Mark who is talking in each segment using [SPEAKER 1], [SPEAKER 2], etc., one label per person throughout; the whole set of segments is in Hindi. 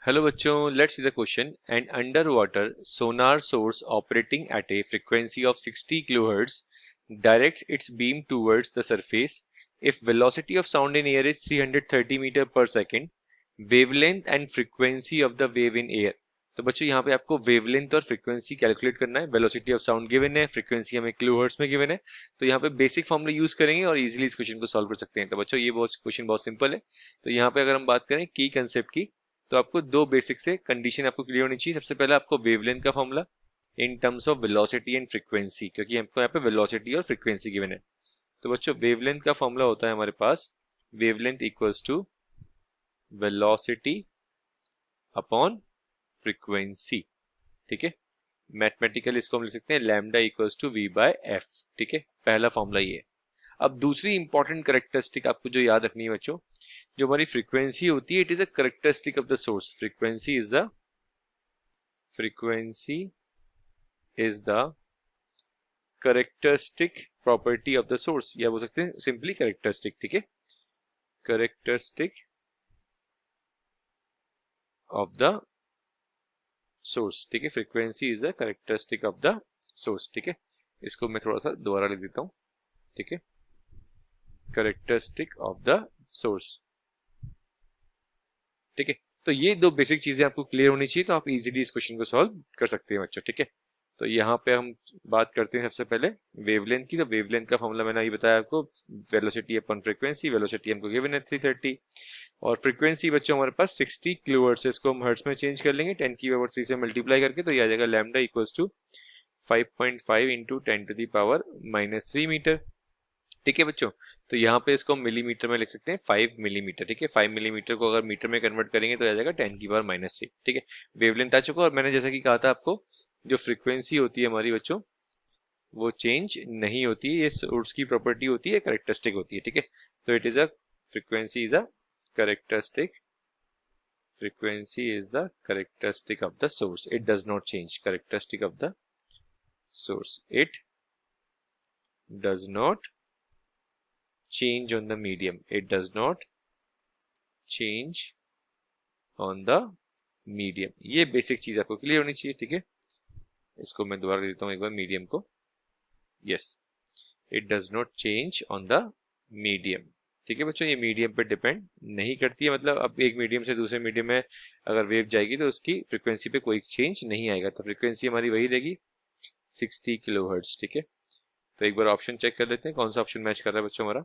[SPEAKER 1] Hello बच्चों, let's see the question. An underwater sonar source operating at a frequency of 60 kHz directs its beam towards the surface. If velocity of sound in air is 330 meter per second, wavelength and frequency of the wave in air. तो बच्चों यहाँ पे आपको वेवलेंथ और फ्रीक्वेंसी कैलकुलेट करना है. वेलोसिटी ऑफ साउंड गिवन है, फ्रीक्वेंसी हमें किलोहर्ट्ज में गिवन है. तो यहाँ पे बेसिक फॉर्मूला यूज करेंगे और इजीली इस क्वेश्चन को सॉल्व कर सकते हैं. तो बच्चों ये क्वेश्चन बहुत सिंपल है. तो यहाँ पे अगर हम बात करें की कंसेप्ट की, तो आपको दो बेसिक से कंडीशन आपको क्लियर होनी चाहिए. सबसे पहले आपको वेवलेंथ का formula in terms of velocity and frequency, क्योंकि हमको यहाँ पे वेलोसिटी और फ्रीक्वेंसी गिवन है. तो बच्चों वेवलेंथ का फॉर्मूला होता है हमारे पास wavelength equals to velocity upon frequency. ठीक है, मैथमेटिकली इसको हम लिख सकते हैं lambda equals to V by F. ठीक है, पहला फॉर्मूला ये है. अब दूसरी इंपॉर्टेंट कैरेक्टरिस्टिक आपको जो याद रखनी है बच्चों, जो हमारी फ्रीक्वेंसी होती है, it is a characteristic of the source. Frequency is the characteristic property of the source, या बोल सकते हैं सिंपली कैरेक्टरिस्टिक. ठीक है, कैरेक्टरिस्टिक ऑफ द सोर्स. ठीक है, frequency is the characteristic of the source. ठीक है, इसको मैं थोड़ा सा दोबारा लिख देता हूं. ठीक है, कैरेक्टरिस्टिक ऑफ द सोर्स. ठीक है, तो ये दो बेसिक चीजें आपको क्लियर होनी चाहिए, तो आप इजीली इस क्वेश्चन को सॉल्व कर सकते हैं बच्चों. ठीक है, तो यहाँ पे हम बात करते हैं सबसे पहले वेवलेंथ की. तो वेवलेंथ का फॉर्मूला मैंने अभी बताया आपको, वेलोसिटी अपॉन फ्रीक्वेंसी. वेलोसिटी हमको गिवन है 330 और फ्रीक्वेंसी बच्चों हमारे पास 60 किलोहर्ट्ज है. इसको हम हर्ट्ज में चेंज कर लेंगे 10 की पावर 3 से मल्टीप्लाई करके, तो ये आ जाएगा lambda equals to 5.5 into 10 to the power -3 metre. ठीक है बच्चों, तो यहाँ पे इसको हम मिलीमीटर में लिख सकते हैं 5 मिलीमीटर. ठीक है, 5 मिलीमीटर को अगर मीटर में कन्वर्ट करेंगे तो आ जाएगा 10 की पावर -3. ठीक है, वेवलेंथ आ चुका. और मैंने जैसा कि कहा था आपको, जो फ्रीक्वेंसी होती है हमारी बच्चों, वो चेंज नहीं होती है. ये सोर्स की प्रॉपर्टी होती है, कैरेक्टरिस्टिक होती है. ठीक है, तो it is a frequency is a characteristic. frequency is the characteristic of the source. It does not change. Characteristic of the source. It does not change on the medium. It does not change on the medium. ये बेसिक चीज आपको क्लियर होनी चाहिए. ठीक है, इसको मैं दोबारा देता हूँ एक बार मीडियम को. Yes, it does not change on the medium. ठीक है बच्चों, ये मीडियम पे डिपेंड नहीं करती है. मतलब अब एक मीडियम से दूसरे मीडियम में अगर वेव जाएगी तो उसकी फ्रीक्वेंसी पे कोई चेंज नहीं आएगा. तो फ्रीक्वेंसी हमारी वही रहेगी 60 किलोहर्ट्ज. ठीक है, तो एक बार ऑप्शन चेक कर लेते हैं कौन सा ऑप्शन मैच कर रहा है बच्चों हमारा.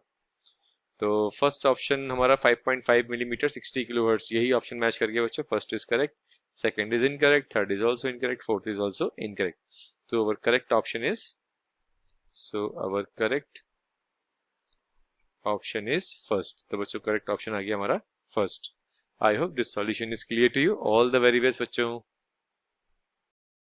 [SPEAKER 1] तो फर्स्ट ऑप्शन हमारा 5.5 मिलीमीटर 60 किलोहर्ट्ज, यही ऑप्शन मैच कर गया बच्चों. First is correct, second is incorrect, third is also incorrect, fourth is also incorrect. तो our correct option is option is first. तो बच्चों करेक्ट ऑप्शन आ गया हमारा first. I hope this solution is clear to you. All the very best बच्चों.